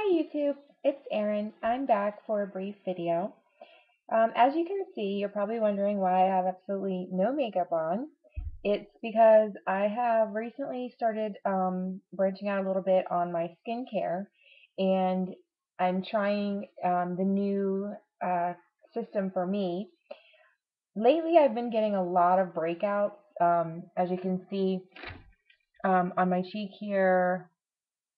Hi YouTube, it's Erin. I'm back for a brief video. As you can see, you're probably wondering why I have absolutely no makeup on. It's because I have recently started branching out a little bit on my skincare, and I'm trying the new uh, system for me. Lately, I've been getting a lot of breakouts, as you can see on my cheek here,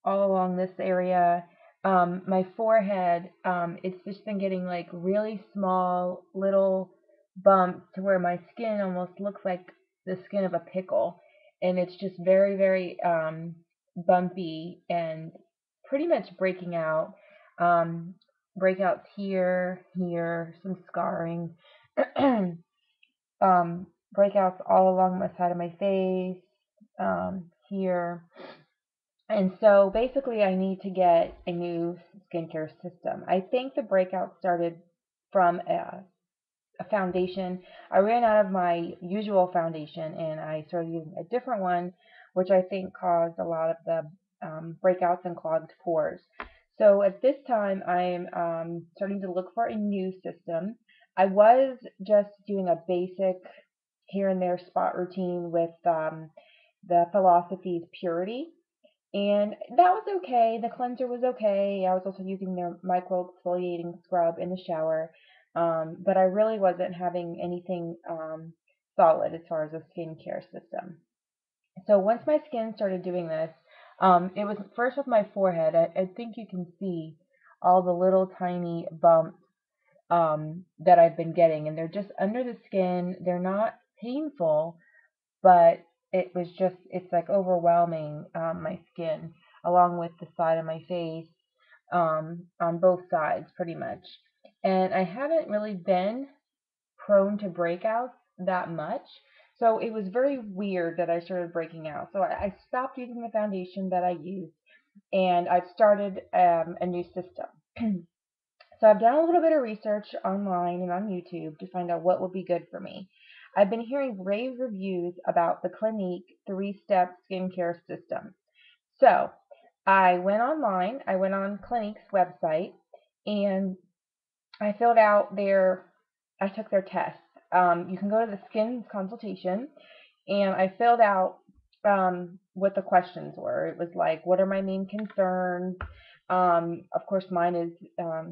all along this area. My forehead, it's just been getting like really small little bumps to where my skin almost looks like the skin of a pickle. And it's just very, very bumpy and pretty much breaking out. Um, Breakouts here, here, some scarring. Breakouts all along the side of my face, here. And so basically, I need to get a new skincare system. I think the breakout started from a foundation. I ran out of my usual foundation and I started using a different one, which I think caused a lot of the breakouts and clogged pores. So at this time, I'm starting to look for a new system. I was just doing a basic here and there spot routine with the Philosophy's Purity, and that was okay. The cleanser was okay. I was also using their micro exfoliating scrub in the shower. But I really wasn't having anything solid as far as a skincare system. So once my skin started doing this, it was first with my forehead. I think you can see all the little tiny bumps that I've been getting, and they're just under the skin. They're not painful, but it's like overwhelming my skin along with the side of my face, on both sides pretty much. And I haven't really been prone to breakouts that much. So it was very weird that I started breaking out. So I stopped using the foundation that I used, and I've started a new system. So I've done a little bit of research online and on YouTube to find out what would be good for me. I've been hearing rave reviews about the Clinique 3-step skincare system. So I went online, I went on Clinique's website, and I filled out I took their test. You can go to the skin consultation, and I filled out what the questions were. It was like, what are my main concerns? Of course, mine is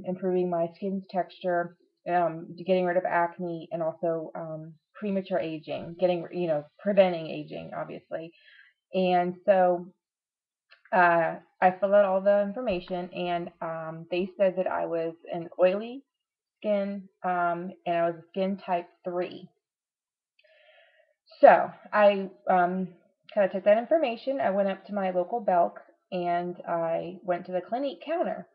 improving my skin's texture, getting rid of acne, and also premature aging, preventing aging, obviously. And so I filled out all the information, and they said that I was an oily skin, and I was a skin type 3. So I kind of took that information. I went up to my local Belk and I went to the Clinique counter.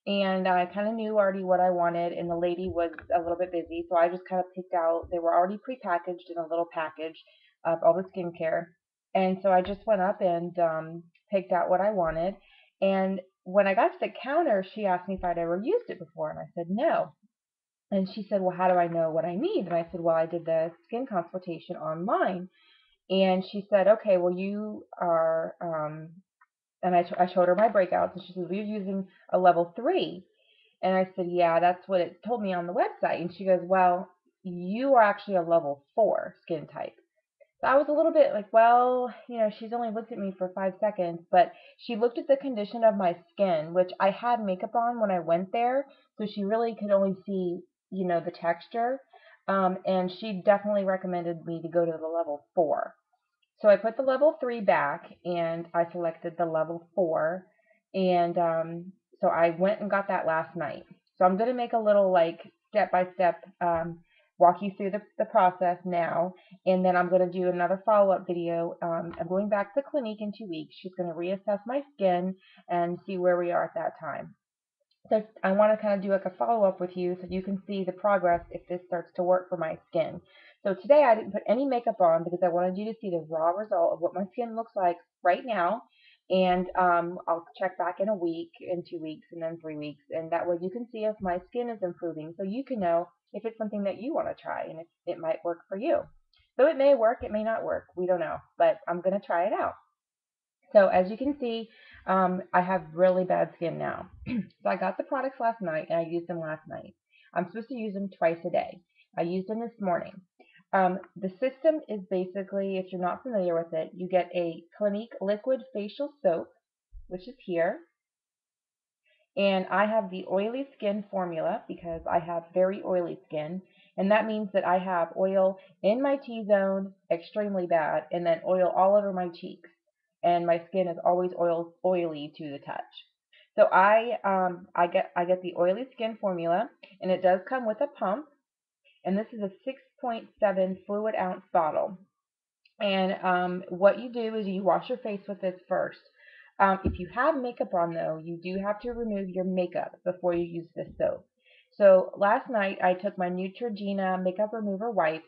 And I kind of knew already what I wanted, and the lady was a little bit busy, so I just kind of picked out. They were already prepackaged in a little package of all the skincare, and so I just went up and picked out what I wanted. And when I got to the counter, she asked me if I'd ever used it before, and I said no. And she said, "Well, how do I know what I need?" And I said, "Well, I did the skin consultation online." And she said, "Okay, well, you are," and I showed her my breakouts, and she said, "Well, you're using a level 3." And I said, "Yeah, that's what it told me on the website." And she goes, "Well, you are actually a level 4 skin type." So I was a little bit like, well, she's only looked at me for 5 seconds, but she looked at the condition of my skin, which I had makeup on when I went there, so she really could only see, the texture. And she definitely recommended me to go to the level 4. So I put the level 3 back and I selected the level 4. And so I went and got that last night. So I'm going to make a little like step by step, walk you through the process now. And then I'm going to do another follow-up video. I'm going back to the Clinique in 2 weeks. She's going to reassess my skin and see where we are at that time. So I want to kind of do like a follow-up with you so you can see the progress if this starts to work for my skin. So today I didn't put any makeup on because I wanted you to see the raw result of what my skin looks like right now. And I'll check back in a week, in 2 weeks, and then 3 weeks. And that way you can see if my skin is improving so you can know if it's something that you want to try and if it might work for you. So it may work, it may not work. We don't know. But I'm going to try it out. So as you can see, I have really bad skin now. So I got the products last night and I used them last night. I'm supposed to use them twice a day. I used them this morning. The system is basically, if you're not familiar with it, you get a Clinique liquid facial soap, which is here. And I have the oily skin formula because I have very oily skin. And that means that I have oil in my T-zone, extremely bad, and then oil all over my cheeks. And my skin is always oily to the touch. So I get the oily skin formula, and it does come with a pump. And this is a 6.7 fluid ounce bottle. And what you do is you wash your face with this first. If you have makeup on, though, you do have to remove your makeup before you use this soap. So last night I took my Neutrogena makeup remover wipes,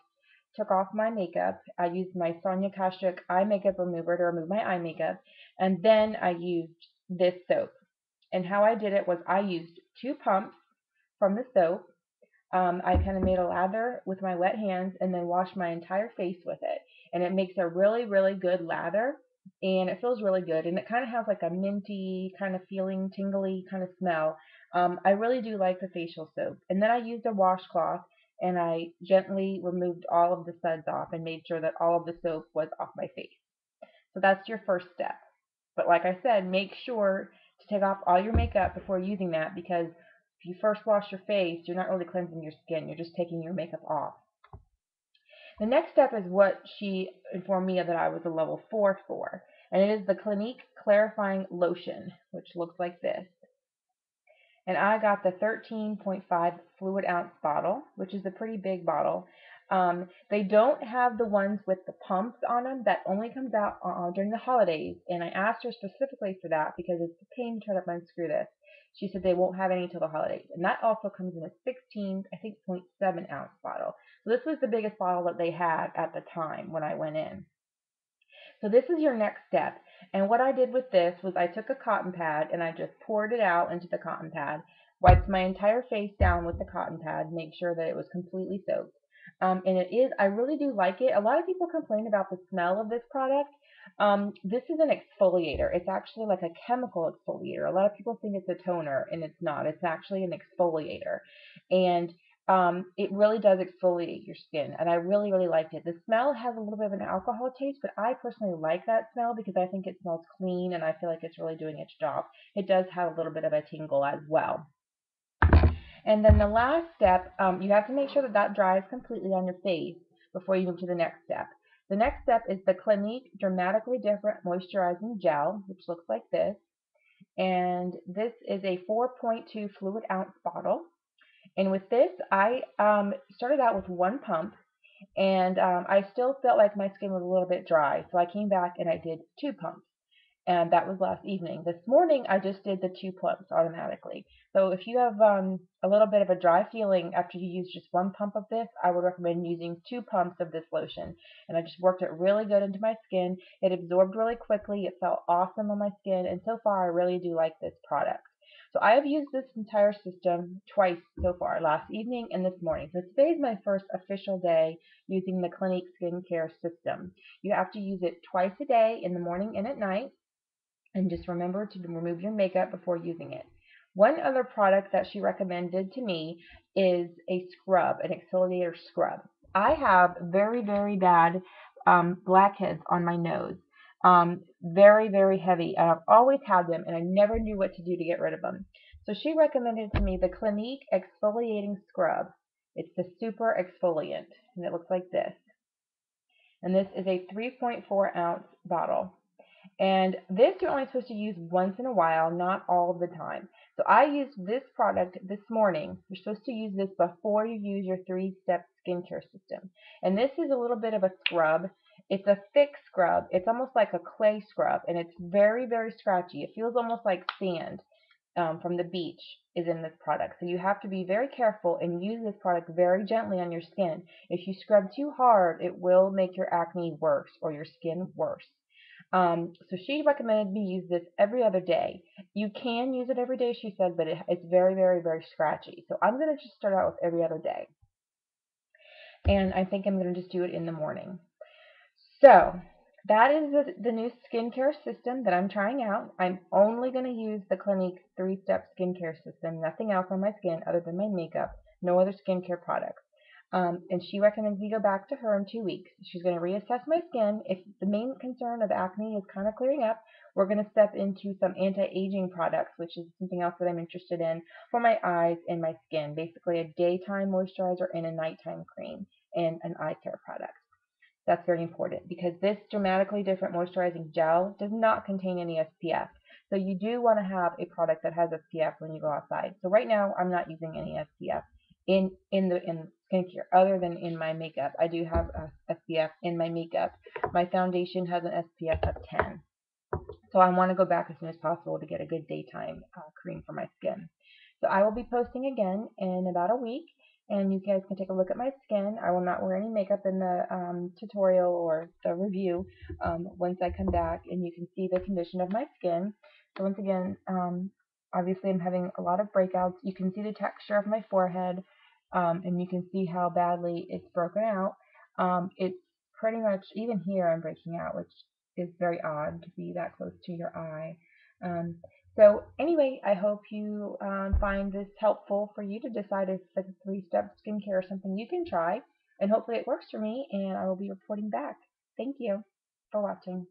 took off my makeup. I used my Sonia Kashuk eye makeup remover to remove my eye makeup, and then I used this soap. And how I did it was I used 2 pumps from the soap. I kind of made a lather with my wet hands and then washed my entire face with it. And it makes a really, really good lather. And it feels really good. And it kind of has like a minty kind of feeling, tingly kind of smell. I really do like the facial soap. And then I used a washcloth and I gently removed all of the suds off and made sure that all of the soap was off my face. So that's your first step. But like I said, make sure to take off all your makeup before using that because if you first wash your face, you're not really cleansing your skin. You're just taking your makeup off. The next step is what she informed me that I was a level 4 for, and it is the Clinique Clarifying Lotion, which looks like this. And I got the 13.5 fluid ounce bottle, which is a pretty big bottle. They don't have the ones with the pumps on them. That only comes out during the holidays. And I asked her specifically for that because it's a pain to try to unscrew this. She said they won't have any till the holidays. And that also comes in a 16, I think, 0.7 ounce bottle. So this was the biggest bottle that they had at the time when I went in. So this is your next step. And what I did with this was I took a cotton pad and I just poured it out into the cotton pad, wiped my entire face down with the cotton pad, make sure that it was completely soaked. And I really do like it. A lot of people complain about the smell of this product. This is an exfoliator. It's actually like a chemical exfoliator. A lot of people think it's a toner, and it's not. It's actually an exfoliator. And it really does exfoliate your skin, and I really, really liked it. The smell has a little bit of an alcohol taste, but I personally like that smell because I think it smells clean, and I feel like it's really doing its job. It does have a little bit of a tingle as well. And then the last step, you have to make sure that that dries completely on your face before you move to the next step. The next step is the Clinique Dramatically Different Moisturizing Gel, which looks like this. And this is a 4.2 fluid ounce bottle. And with this, I started out with 1 pump, and I still felt like my skin was a little bit dry. So I came back and I did 2 pumps, and that was last evening. This morning, I just did the 2 pumps automatically. So if you have a little bit of a dry feeling after you use just 1 pump of this, I would recommend using 2 pumps of this lotion. And I just worked it really good into my skin. It absorbed really quickly. It felt awesome on my skin, and so far, I really do like this product. So I have used this entire system twice so far, last evening and this morning. So today is my first official day using the Clinique skincare system. You have to use it twice a day, in the morning and at night. And just remember to remove your makeup before using it. One other product that she recommended to me is a scrub, an exfoliator scrub. I have very, very bad blackheads on my nose. Very, very heavy. And I've always had them, and I never knew what to do to get rid of them. So she recommended to me the Clinique exfoliating scrub. It's the super exfoliant, and it looks like this. And this is a 3.4 ounce bottle. And this you're only supposed to use once in a while, not all the time. So I used this product this morning. You're supposed to use this before you use your 3-step skincare system. And this is a little bit of a scrub. It's a thick scrub. It's almost like a clay scrub, and it's very, very scratchy. It feels almost like sand from the beach is in this product. So you have to be very careful and use this product very gently on your skin. If you scrub too hard, it will make your acne worse or your skin worse. So she recommended me use this every other day. You can use it every day, she said, but it's very, very, very scratchy. So I'm going to just start out with every other day. And I think I'm going to just do it in the morning. So That is the new skincare system that I'm trying out. I'm only going to use the Clinique 3-step skincare system, nothing else on my skin other than my makeup, no other skincare products. And she recommends me go back to her in 2 weeks. She's going to reassess my skin. If the main concern of acne is kind of clearing up, we're going to step into some anti-aging products, which is something else that I'm interested in for my eyes and my skin. Basically, a daytime moisturizer and a nighttime cream and an eye care product. That's very important because this dramatically different moisturizing gel does not contain any SPF. So you do want to have a product that has SPF when you go outside. So right now I'm not using any SPF in skincare other than in my makeup. I do have a SPF in my makeup. My foundation has an SPF of 10. So I want to go back as soon as possible to get a good daytime cream for my skin. So I will be posting again in about a week, and you guys can take a look at my skin. I will not wear any makeup in the tutorial or the review once I come back, and you can see the condition of my skin. So once again, obviously I'm having a lot of breakouts. You can see the texture of my forehead, and you can see how badly it's broken out. It's pretty much, even here I'm breaking out, which is very odd to be that close to your eye. Um, so anyway, I hope you find this helpful for you to decide if the 3-step skincare is something you can try, and hopefully it works for me, and I will be reporting back. Thank you for watching.